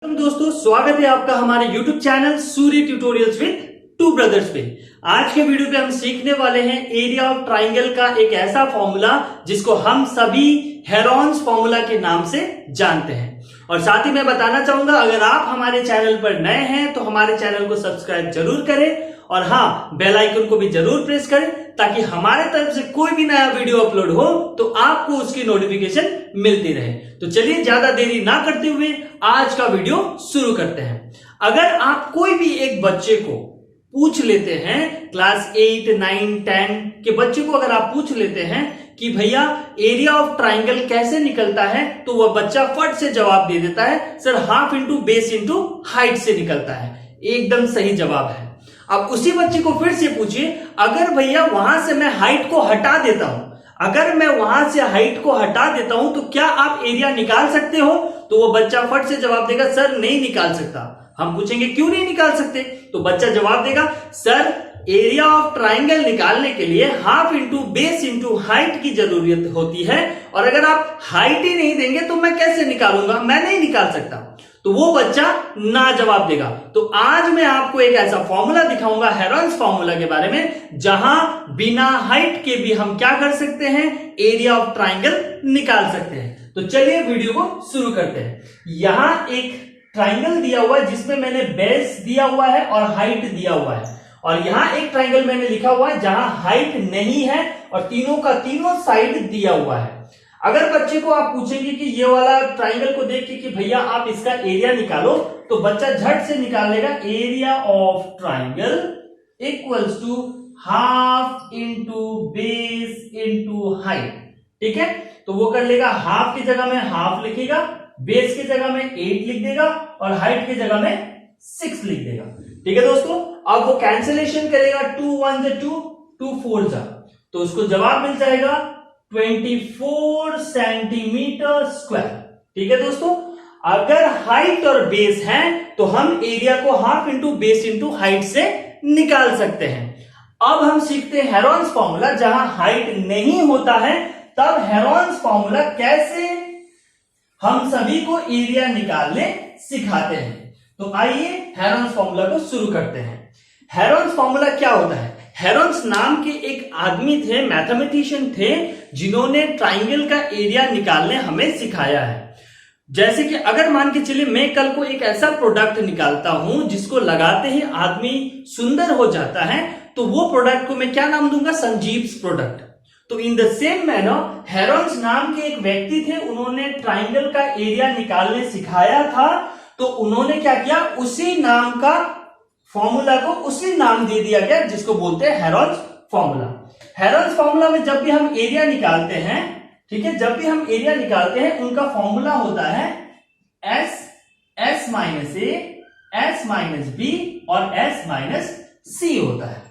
दोस्तों स्वागत है आपका हमारे YouTube channel Surya tutorials with two brothers पे। आज के वीडियो पे हम सीखने वाले हैं एरिया ऑफ ट्राइंगल का एक ऐसा फॉर्मूला जिसको हम सभी हेरॉन्स फॉर्मूला के नाम से जानते हैं। और साथ ही मैं बताना चाहूंगा, अगर आप हमारे चैनल पर नए हैं तो हमारे चैनल को सब्सक्राइब जरूर करें और हाँ, बेल आइकन को भी जरूर प्रेस करें ताकि हमारे तरफ से कोई भी नया वीडियो अपलोड हो तो आपको उसकी नोटिफिकेशन मिलती रहे। तो चलिए ज्यादा देरी ना करते हुए आज का वीडियो शुरू करते हैं। अगर आप कोई भी एक बच्चे को पूछ लेते हैं, क्लास 8, 9, 10 के बच्चे को अगर आप पूछ लेते हैं कि भैया एरिया ऑफ ट्राइंगल कैसे निकलता है, तो वह बच्चा फट से जवाब दे देता है, sir half into base into height से निकलता है। एकदम सही जवाब है। अब उसी बच्चे को फिर से पूछिए, अगर भैया वहां से मैं हाइट को हटा देता हूं, अगर मैं वहां से हाइट को हटा देता हूं तो क्या आप एरिया निकाल सकते हो? तो वो बच्चा फट से जवाब देगा, सर नहीं निकाल सकता। हम पूछेंगे क्यों नहीं निकाल सकते, तो बच्चा जवाब देगा, सर एरिया ऑफ ट्राइंगल निकालने के लिए half into base into height की जरूरत होती है, और अगर आप हाइट ही नहीं देंगे तो मैं कैसे निकालूंगा, मैं नहीं निकाल सकता। तो वो बच्चा ना जवाब देगा। तो आज मैं आपको एक ऐसा फॉर्मूला दिखाऊंगा हेरॉन्स फॉर्मूला के बारे में, जहां बिना हाइट के भी हम क्या कर सकते हैं, एरिया ऑफ ट्राइंगल निकाल सकते हैं। तो चलिए वीडियो को शुरू करते हैं। यहां एक ट्राइंगल दिया हुआ है जिसमें मैंने बेस दिया हुआ है और हाइट दिया हुआ है, और यहां एक ट्राइंगल मैंने लिखा हुआ है जहां हाइट नहीं है और तीनों का तीनों साइड दिया हुआ है। अगर बच्चे को आप पूछेंगे कि ये वाला ट्राइंगल को देख के कि भैया आप इसका एरिया निकालो, तो बच्चा झट से निकाल लेगा, area of triangle equals to half into base into height. ठीक है, तो वो कर लेगा, हाफ की जगह में हाफ लिखेगा, बेस की जगह में 8 लिख देगा और हाइट की जगह में 6 लिख देगा। ठीक है दोस्तों, अब वो कैंसिलेशन करेगा, 2 1 जा 2, 2 4 जा, तो उसको जवाब मिल जाएगा 24 सेंटीमीटर स्क्वायर। ठीक है दोस्तों, अगर हाइट और बेस है तो हम एरिया को half into base into height से निकाल सकते हैं। अब हम सीखते हैं हेरॉन्स फॉर्मूला, जहां हाइट नहीं होता है तब हेरॉन्स फॉर्मूला कैसे हम सभी को एरिया निकालने सिखाते हैं। तो आइए हेरॉन्स फॉर्मूला को शुरू करते हैं। हेरॉन्स फॉर्मूला क्या होता है? हेरॉन्स नाम के एक आदमी थे, मैथमेटिशियन थे, जिन्होंने ट्राइंगल का एरिया निकालने हमें सिखाया है। जैसे कि अगर मान के चलिए मैं कल को एक ऐसा प्रोडक्ट निकालता हूं जिसको लगाते ही आदमी सुंदर हो जाता है, तो वो प्रोडक्ट को मैं क्या नाम दूंगा, संजीव्स प्रोडक्ट। तो in the same manner Heron's नाम के एक व्यक्ति थे, उन्होंने ट्राइंगल का एरिया निकालने सिखाया था, तो उन्होंने क्या किया, उसी नाम का फॉर्मूला को उसी नाम दे दिया गया जिसको बोलते हैं हेरॉन्स फॉर्मूला। हेरॉन्स फॉर्मूला में जब भी हम एरिया निकालते हैं, ठीक है, जब भी हम एरिया निकालते हैं उनका फॉर्मूला होता है एस माइनस ए, एस माइनस बी और एस माइनस सी होता है।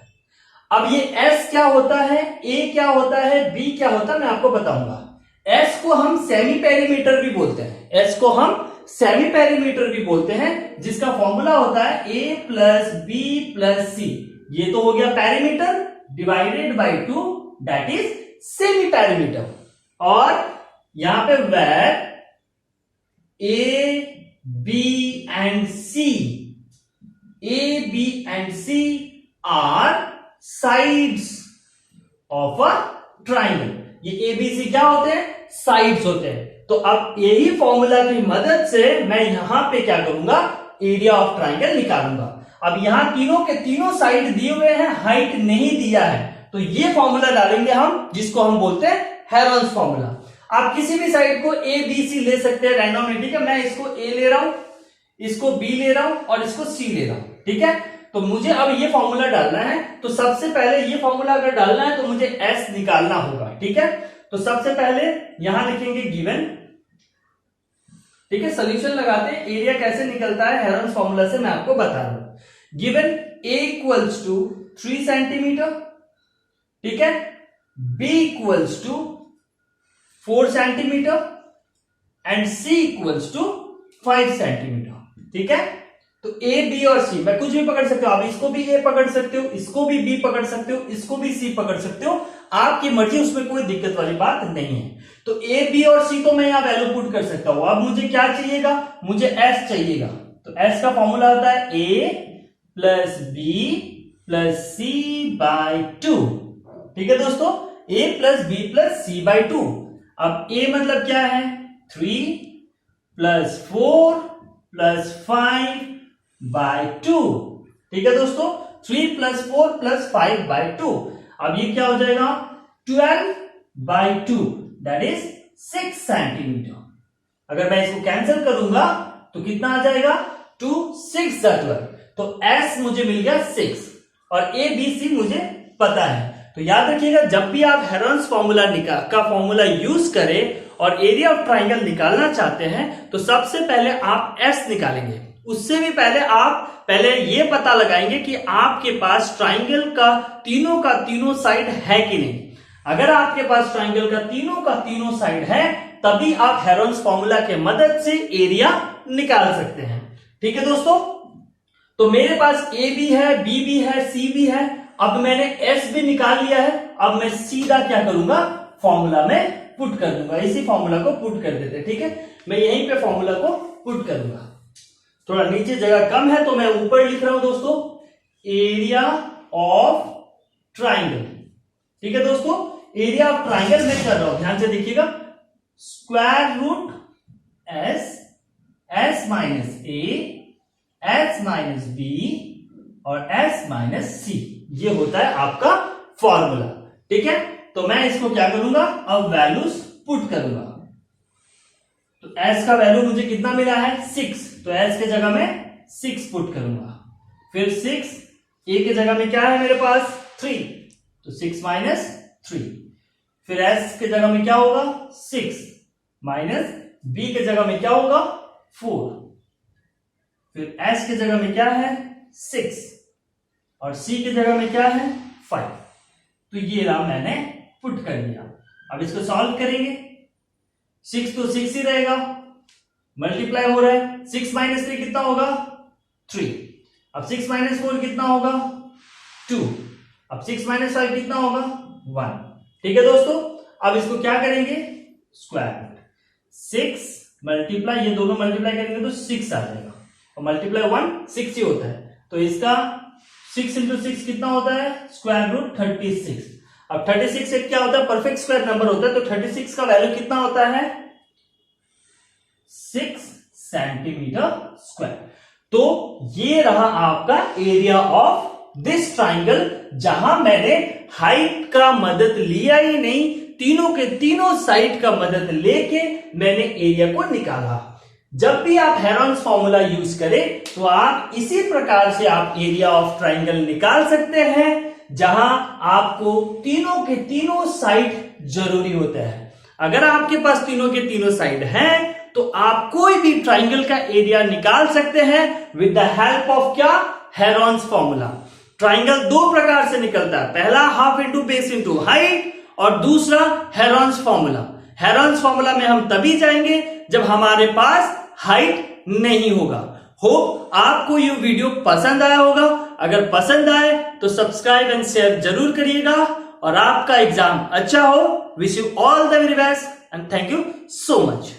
अब ये एस क्या होता है, ए क्या होता है, बी क्या होता है, मैं आपको बताऊंगा। एस को हम सेमी पेरीमीटर भी बोलते हैं, एस को हम सेमी पेरीमीटर भी बोलते हैं, जिसका फॉर्मूला होता है A plus B plus C. ये तो हो गया perimeter divided by 2, that is semi perimeter. और यहां पे where A B and C, A B and C are sides of a triangle. ये ए बी सी क्या होते हैं, साइड्स होते हैं। तो अब यही फॉर्मूला की मदद से मैं यहां पे क्या करूंगा, एरिया ऑफ ट्राइंगल निकालूंगा। अब यहां तीनों के तीनों साइड दिए हुए हैं, हाइट नहीं दिया है, तो ये फॉर्मूला डालेंगे हम, जिसको हम बोलते हैं हेरॉन्स फॉर्मूला। आप किसी भी साइड को ए बी सी ले सकते हैं रैंडमली। ठीक है, मैं इसको ए ले रहा हूं, इसको बी ले रहा हूं और इसको सी ले रहा हूं। ठीक है, तो मुझे अब ये फॉर्मूला डालना है, तो सबसे पहले ये फॉर्मूला अगर डालना है तो मुझे एस निकालना होगा। ठीक है, तो सबसे पहले यहां लिखेंगे गिवन। ठीक है, सोल्यूशन लगाते हैं, एरिया कैसे निकलता है हेरॉन्स फॉर्मूला से मैं आपको बता रहा हूं। Given A equals to 3 centimetre, ठीक है, B equals to 4 centimetre and C equals to 5 centimetre. ठीक है, तो ए बी और सी मैं कुछ भी पकड़ सकते हो, आप इसको भी ए पकड़ सकते हो, इसको भी बी पकड़ सकते हो, इसको भी सी पकड़ सकते हो। आपकी मर्जी, उसमें कोई दिक्कत वाली बात नहीं है। तो ए बी और सी तो मैं यहां वैल्यू पुट कर सकता हूं। अब मुझे क्या चाहिएगा, मुझे एस चाहिएगा। तो एस का फॉर्मूला होता है A plus B plus C by 2। ठीक है दोस्तों, a plus B plus C by 2। अब a मतलब क्या है, 3 प्लस 4 प्लस 5 बाई 2। ठीक है दोस्तों, 3 प्लस 4 प्लस 5 बाई 2। अब ये क्या हो जाएगा, 12 बाई 2, दैट इज 6 सेंटीमीटर। अगर मैं इसको कैंसिल करूंगा तो कितना आ जाएगा, 2 6 12। तो S मुझे मिल गया 6 और A B C मुझे पता है। तो याद रखिएगा, जब भी आप हेरोन्स फॉर्मूला का फॉर्मूला यूज करें और एरिया ऑफ ट्राइंगल निकालना चाहते हैं तो सबसे पहले आप S निकालेंगे। उससे भी पहले आप ये पता लगाएंगे कि आपके पास ट्राइंगल का तीनों साइड है कि नहीं। अगर आपके पास ट्राइंगल का तीनों साइड है तभी आप हेरोन्स फॉर्मूला के मदद से एरिया निकाल सकते हैं। ठीक है दोस्तों, तो मेरे पास ए भी है, बी भी है, सी भी है। अब मैंने एस भी निकाल लिया है। अब मैं सीधा क्या करूंगा, फॉर्मूला में पुट कर दूंगा। इसी फॉर्मूला को पुट कर देते हैं। ठीक है, मैं यहीं पे फॉर्मूला को पुट करूंगा। थोड़ा नीचे जगह कम है तो मैं ऊपर लिख रहा हूं दोस्तों, एरिया ऑफ ट्राइंगल। ठीक है दोस्तों, एरिया ऑफ ट्राइंगल मैं कर रहा हूं, ध्यान से देखिएगा, स्क्वायर रूट एस माइनस ए, एस माइनस बी और एस माइनस सी, ये होता है आपका फॉर्मूला। ठीक है, तो मैं इसको क्या करूंगा, अब वैल्यूज पुट करूंगा। तो एस का वैल्यू मुझे कितना मिला है, 6, तो एस के जगह में 6 पुट करूंगा। फिर 6, ए के जगह में क्या है मेरे पास, 3, तो 6 माइनस 3। फिर एस के जगह में क्या होगा, 6 माइनस बी के जगह में क्या होगा, 4। फिर एस के जगह में क्या है, 6 और सी के जगह में क्या है, 5। तो ये रहा, मैंने पुट कर दिया। अब इसको सॉल्व करेंगे। 6 तो 6 ही रहेगा, मल्टीप्लाई हो रहा है। 6 माइनस 3 कितना होगा, 3। अब 6 माइनस 4 कितना होगा, 2। अब 6 माइनस 5 कितना होगा, 1। ठीक है दोस्तों, अब इसको क्या करेंगे, स्क्वायर रूट 6 मल्टीप्लाई, ये दोनों मल्टीप्लाई करेंगे तो 6 आ जाएगा और मल्टीप्लाई 1 6 ही होता है। तो इसका 6 इंटू 6 कितना होता है, स्क्वायर रूट 36। अब 36 एक क्या होता है, परफेक्ट स्क्वायर नंबर होता है। तो 36 का वैल्यू कितना होता है, 6 सेंटीमीटर स्क्वायर। तो ये रहा आपका एरिया ऑफ दिस ट्राइंगल, जहां मैंने हाइट का मदद लिया ही नहीं, तीनों के तीनों साइड का मदद लेके मैंने एरिया को निकाला। जब भी आप हेरोन्स फॉर्मूला यूज करें तो आप इसी प्रकार से आप एरिया ऑफ ट्राइंगल निकाल सकते हैं, जहां आपको तीनों के तीनों साइड जरूरी होता है। अगर आपके पास तीनों के तीनों साइड हैं तो आप कोई भी ट्राइंगल का एरिया निकाल सकते हैं विद द हेल्प ऑफ क्या, हेरोन्स फॉर्मूला। ट्राइंगल दो प्रकार से निकलता है, पहला half into base into height और दूसरा हेरोन्स फॉर्मूला। हेरोन्स फॉर्मूला में हम तभी जाएंगे जब हमारे पास हाइट नहीं होगा। होप आपको ये वीडियो पसंद आया होगा। अगर पसंद आए तो सब्सक्राइब एंड शेयर जरूर करिएगा और आपका एग्जाम अच्छा हो। Wish you all the very best and thank you so much.